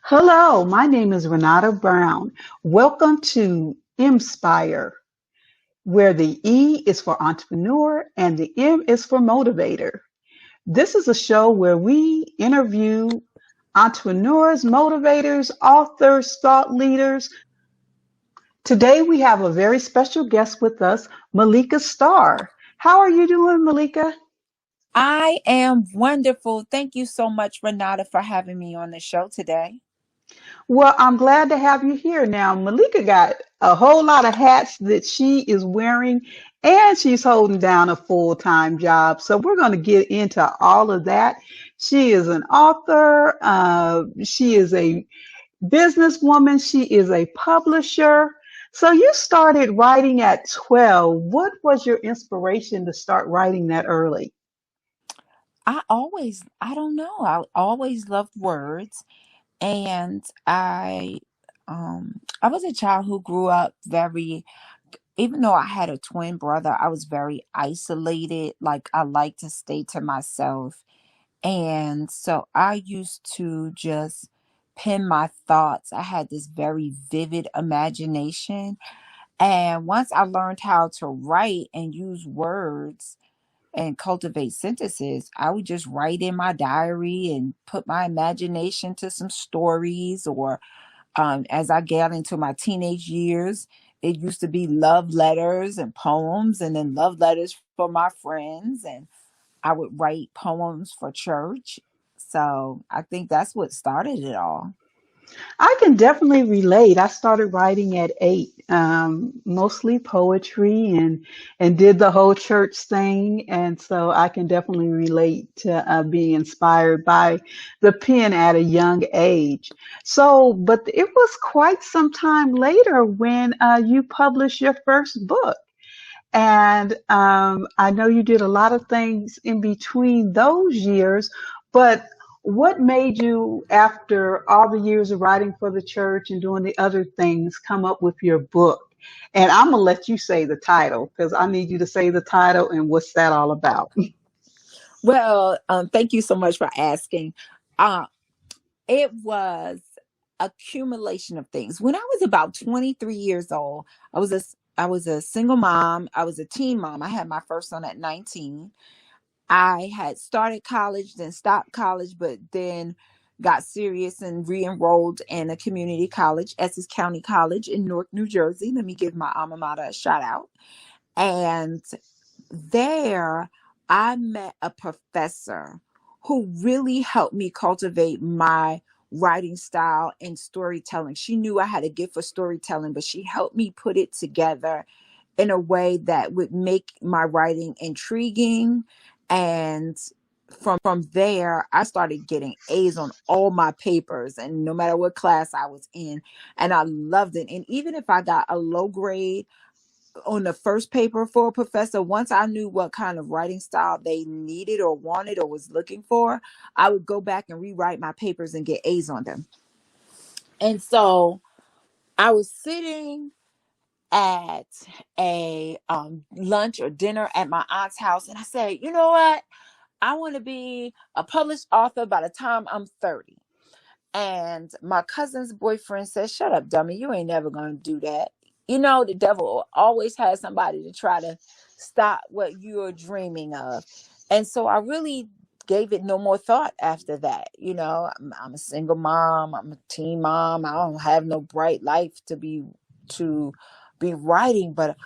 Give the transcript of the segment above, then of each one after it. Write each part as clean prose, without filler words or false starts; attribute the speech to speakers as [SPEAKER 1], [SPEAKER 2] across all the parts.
[SPEAKER 1] Hello, my name is Renata Brown. Welcome to EM-Spire, where the E is for entrepreneur and the M is for motivator. This is a show where we interview entrepreneurs, motivators, authors, thought leaders. Today we have a very special guest with us, Malika Staar. How are you doing, Malika?
[SPEAKER 2] I am wonderful. Thank you so much, Renata, for having me on the show today.
[SPEAKER 1] Well, I'm glad to have you here. Now, Malika got a whole lot of hats that she is wearing, and she's holding down a full-time job. So we're going to get into all of that. She is an author. She is a businesswoman. She is a publisher. So you started writing at 12. What was your inspiration to start writing that early?
[SPEAKER 2] I don't know, I always loved words. And I was a child who grew up very, even though I had a twin brother, I was very isolated. Like I like to stay to myself. And so I used to just pen my thoughts. I had this very vivid imagination. And once I learned how to write and use words and cultivate sentences, I would just write in my diary and put my imagination to some stories. Or as I got into my teenage years, it used to be love letters and poems, and then love letters for my friends. And I would write poems for church. So I think that's what started it all.
[SPEAKER 1] I can definitely relate. I started writing at 8, mostly poetry and did the whole church thing. And so I can definitely relate to being inspired by the pen at a young age. So, but it was quite some time later when you published your first book. And I know you did a lot of things in between those years, but what made you, after all the years of writing for the church and doing the other things, come up with your book? And I'm going to let you say the title because I need you to say the title and what's that all about.
[SPEAKER 2] Well, thank you so much for asking. Uh, it was accumulation of things. When I was about 23 years old, I was a single mom. I was a teen mom. I had my first son at 19. I had started college, then stopped college, but then got serious and re-enrolled in a community college, Essex County College in Newark, New Jersey. Let me give my alma mater a shout out. And there I met a professor who really helped me cultivate my writing style and storytelling. She knew I had a gift for storytelling, but she helped me put it together in a way that would make my writing intriguing. And from there, I started getting A's on all my papers, and no matter what class I was in, and I loved it. And even if I got a low grade on the first paper for a professor, once I knew what kind of writing style they needed or wanted or was looking for, I would go back and rewrite my papers and get A's on them. And so I was sitting at a lunch or dinner at my aunt's house, and I said, you know what? I want to be a published author by the time I'm 30. And my cousin's boyfriend said, shut up, dummy. You ain't never going to do that. You know, the devil always has somebody to try to stop what you're dreaming of. And so I really gave it no more thought after that. You know, I'm a single mom. I'm a teen mom. I don't have no bright life to be writing, but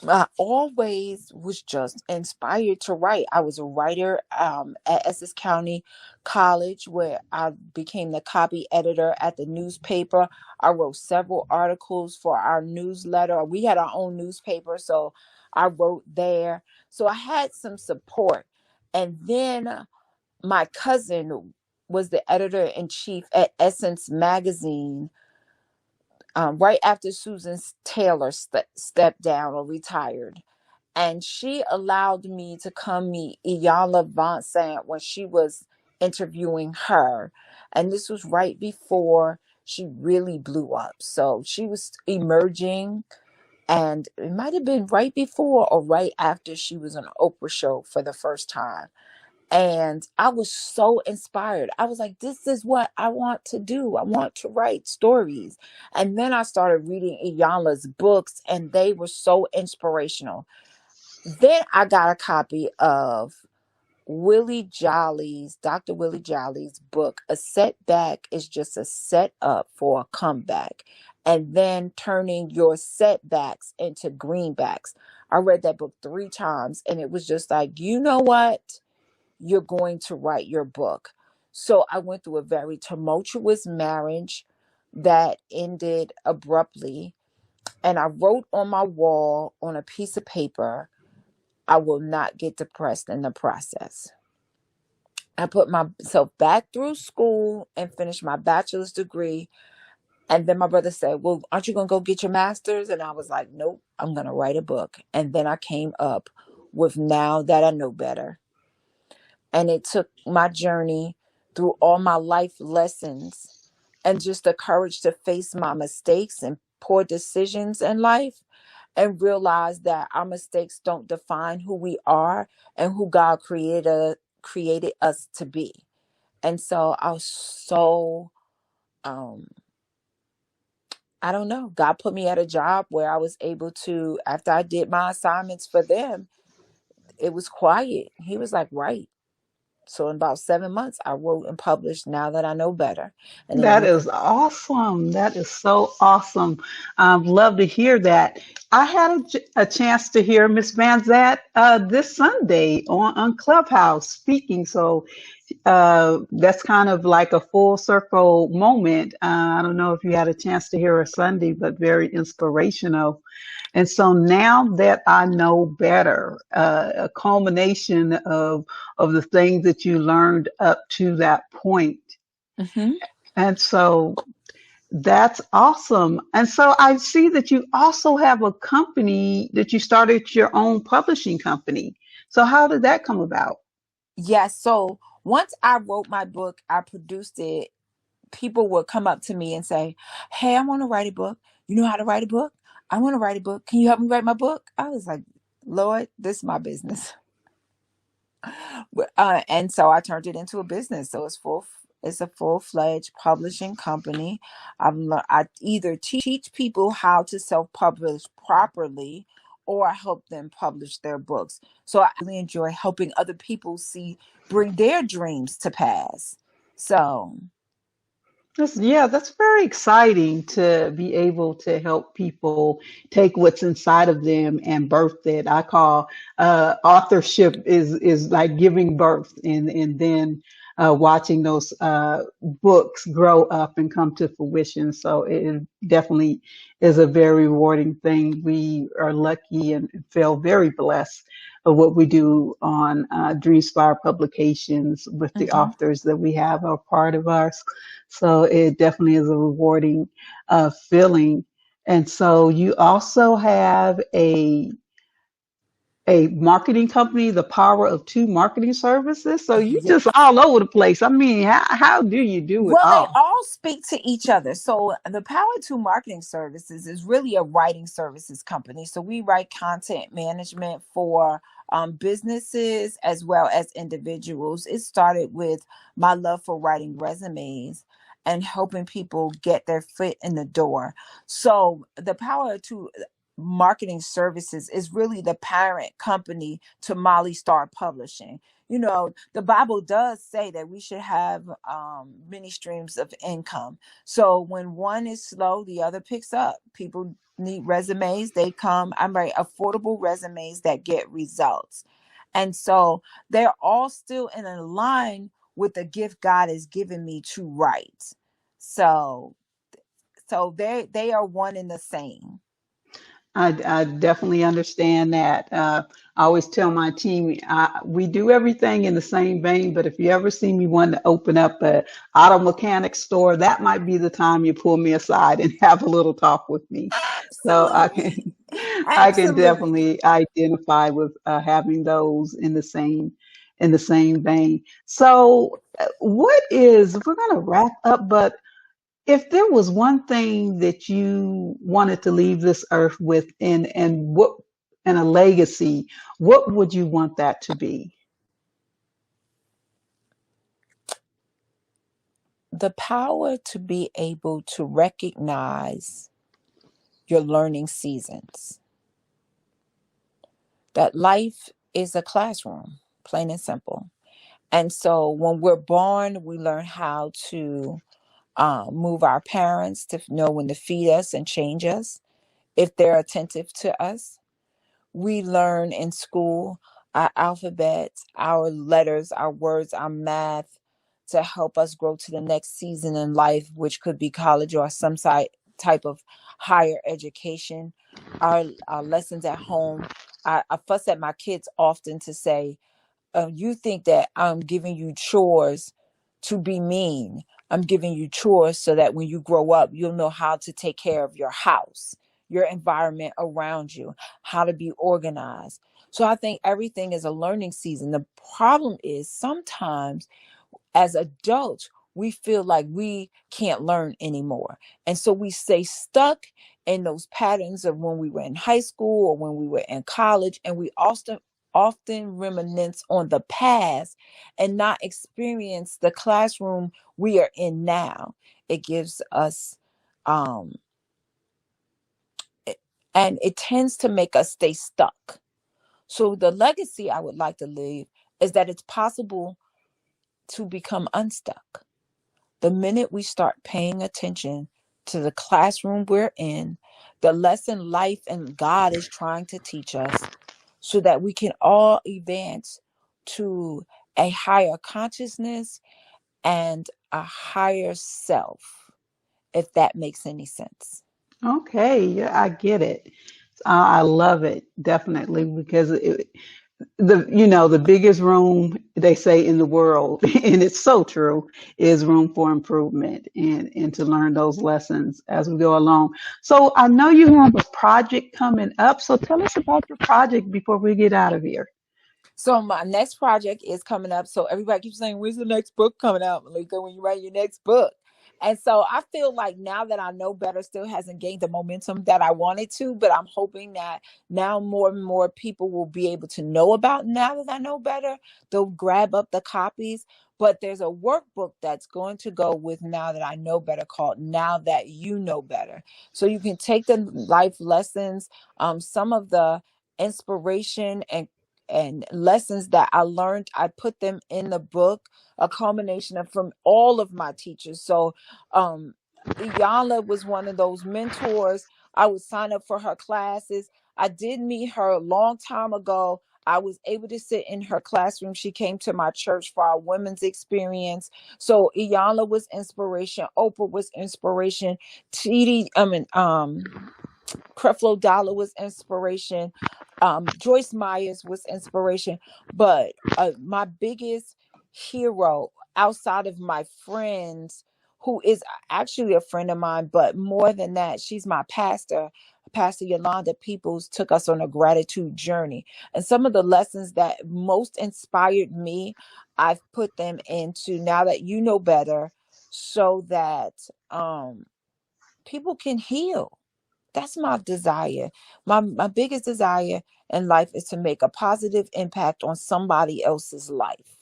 [SPEAKER 2] I always was just inspired to write. I was a writer at Essex County College, where I became the copy editor at the newspaper. I wrote several articles for our newsletter. We had our own newspaper, so I wrote there. So I had some support. And then my cousin was the editor in chief at Essence Magazine, right after Susan Taylor stepped down or retired. And she allowed me to come meet Iyanla Vanzant when she was interviewing her. And this was right before she really blew up. So she was emerging, and it might have been right before or right after she was on Oprah show for the first time. And I was so inspired. I was like, this is what I want to do. I want to write stories. And then I started reading Iyanla's books, and they were so inspirational. Then I got a copy of Dr. Willie Jolly's book, A Setback is Just a Setup for a Comeback, and then turning your setbacks into greenbacks. I read that book 3 times, and it was just like, you know what? You're going to write your book. So I went through a very tumultuous marriage that ended abruptly. And I wrote on my wall on a piece of paper, I will not get depressed in the process. I put myself back through school and finished my bachelor's degree. And then my brother said, well, aren't you going to go get your master's? And I was like, nope, I'm going to write a book. And then I came up with Now That I Know Better. And it took my journey through all my life lessons and just the courage to face my mistakes and poor decisions in life, and realize that our mistakes don't define who we are and who God created us to be. And so I was so um I don't know. God put me at a job where I was able to, after I did my assignments for them, it was quiet. He was like, right. So in about 7 months, I wrote and published Now That I Know Better. And
[SPEAKER 1] That
[SPEAKER 2] it,
[SPEAKER 1] is awesome. That is so awesome. Love to hear that. I had a chance to hear Miss Van Zant this Sunday on Clubhouse speaking. So that's kind of like a full circle moment. I don't know if you had a chance to hear her Sunday, but very inspirational. And so now that I know better, a culmination of the things that you learned up to that point.
[SPEAKER 2] Mhm.
[SPEAKER 1] And so that's awesome. And so I see that you also have a company that you started your own publishing company. So how did that come about?
[SPEAKER 2] Yeah. So once I wrote my book, I produced it. People would come up to me and say, hey, I want to write a book. You know how to write a book? I want to write a book. Can you help me write my book? I was like, Lord, this is my business. And so I turned it into a business. So it's a full-fledged publishing company. I either teach people how to self-publish properly, or I help them publish their books. So I really enjoy helping other people bring their dreams to pass. So,
[SPEAKER 1] That's very exciting to be able to help people take what's inside of them and birth it. I call authorship is like giving birth and then watching those books grow up and come to fruition. So it definitely is a very rewarding thing. We are lucky and feel very blessed of what we do on EM-Spire Publications with the
[SPEAKER 2] mhm.
[SPEAKER 1] authors that we have are part of us. So it definitely is a rewarding feeling. And so you also have a marketing company, the Power of Two Marketing Services. So you
[SPEAKER 2] Yeah.
[SPEAKER 1] just all over the place. I mean, how do you do it
[SPEAKER 2] Well, they
[SPEAKER 1] all?
[SPEAKER 2] all speak to each other. So the Power to Marketing Services is really a writing services company. So we write content management for businesses as well as individuals. It started with my love for writing resumes and helping people get their foot in the door. So the Power to Marketing Services is really the parent company to Molly Star Publishing. The Bible does say that we should have many streams of income. So when one is slow, the other picks up. People need resumes. They come. I'm right. Affordable resumes that get results. And so they're all still in a line with the gift God has given me to write. So they are one and the same.
[SPEAKER 1] I definitely understand that. I always tell my team, we do everything in the same vein, but if you ever see me want to open up a auto mechanic store, that might be the time you pull me aside and have a little talk with me. So
[SPEAKER 2] Absolutely.
[SPEAKER 1] I can
[SPEAKER 2] Absolutely.
[SPEAKER 1] definitely identify with having those in the same vein. So we're going to wrap up, but if there was one thing that you wanted to leave this earth with and a legacy, what would you want that to be?
[SPEAKER 2] the power to be able to recognize your learning seasons, that life is a classroom, plain and simple. And so when we're born, we learn how to move our parents to know when to feed us and change us if they're attentive to us. We learn in school our alphabet, our letters, our words, our math to help us grow to the next season in life, which could be college or some type of higher education. Our lessons at home. I fuss at my kids often to say, you think that I'm giving you chores to be mean. I'm giving you chores so that when you grow up, you'll know how to take care of your house, your environment around you, how to be organized. So I think everything is a learning season. The problem is sometimes as adults, we feel like we can't learn anymore. And so we stay stuck in those patterns of when we were in high school or when we were in college, and we often reminisce on the past and not experience the classroom we are in now. It gives us um and it tends to make us stay stuck. So the legacy I would like to leave is that it's possible to become unstuck. The minute we start paying attention to the classroom we're in, the lesson life and God is trying to teach us, so that we can all advance to a higher consciousness and a higher self, if that makes any sense.
[SPEAKER 1] Okay, yeah, I get it. I love it definitely because the biggest room they say in the world, and it's so true, is room for improvement and to learn those lessons as we go along. So I know you have a project coming up. So tell us about your project before we get out of here.
[SPEAKER 2] So my next project is coming up. So everybody keeps saying, "When's the next book coming out, Malika? When you write your next book?" And so I feel like now that I know better, still hasn't gained the momentum that I wanted to, but I'm hoping that now more and more people will be able to know about. Now that I know better, they'll grab up the copies. But there's a workbook that's going to go with Now That I Know Better, called Now That You Know Better. So you can take the life lessons, some of the inspiration and lessons that I learned. I put them in the book, a combination of from all of my teachers. So um Iyanla was one of those mentors. I would sign up for her classes. I did meet her a long time ago. I was able to sit in her classroom. She came to my church for our women's experience. So Iyanla was inspiration. Oprah was inspiration. TD, Creflo Dollar was inspiration. Joyce Myers was inspiration. But my biggest hero outside of my friends, who is actually a friend of mine, but more than that, she's my pastor. Pastor Yolanda Peoples took us on a gratitude journey. And some of the lessons that most inspired me, I've put them into Now That You Know Better, so that people can heal. That's my desire. My biggest desire in life is to make a positive impact on somebody else's life.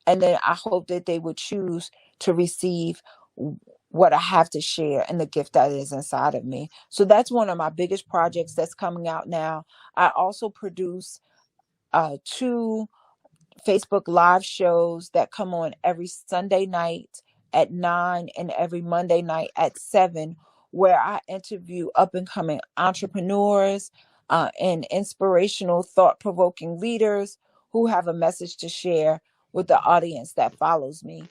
[SPEAKER 2] And then I hope that they would choose to receive what I have to share and the gift that is inside of me. So that's one of my biggest projects that's coming out now. I also produce two Facebook live shows that come on every Sunday night at 9 and every Monday night at 7, where I interview up and coming entrepreneurs and inspirational, thought provoking leaders who have a message to share with the audience that follows me.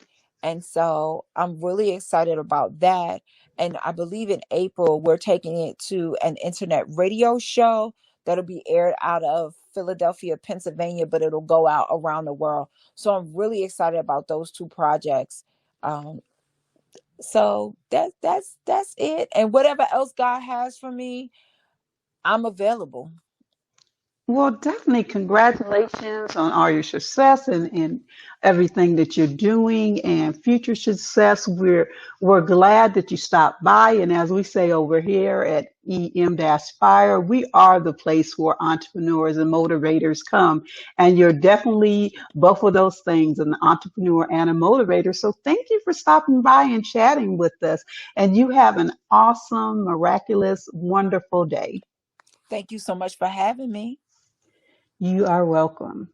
[SPEAKER 2] And so I'm really excited about that. And I believe in April, we're taking it to an internet radio show that'll be aired out of Philadelphia, Pennsylvania, but it'll go out around the world. So I'm really excited about those two projects. Um, so that's it. And whatever else God has for me, I'm available.
[SPEAKER 1] Well, definitely congratulations on all your success and everything that you're doing and future success. We're glad that you stopped by. And as we say over here at EM-Spire, we are the place where entrepreneurs and motivators come. And you're definitely both of those things, an entrepreneur and a motivator. So thank you for stopping by and chatting with us. And you have an awesome, miraculous, wonderful day.
[SPEAKER 2] Thank you so much for having me.
[SPEAKER 1] You are welcome.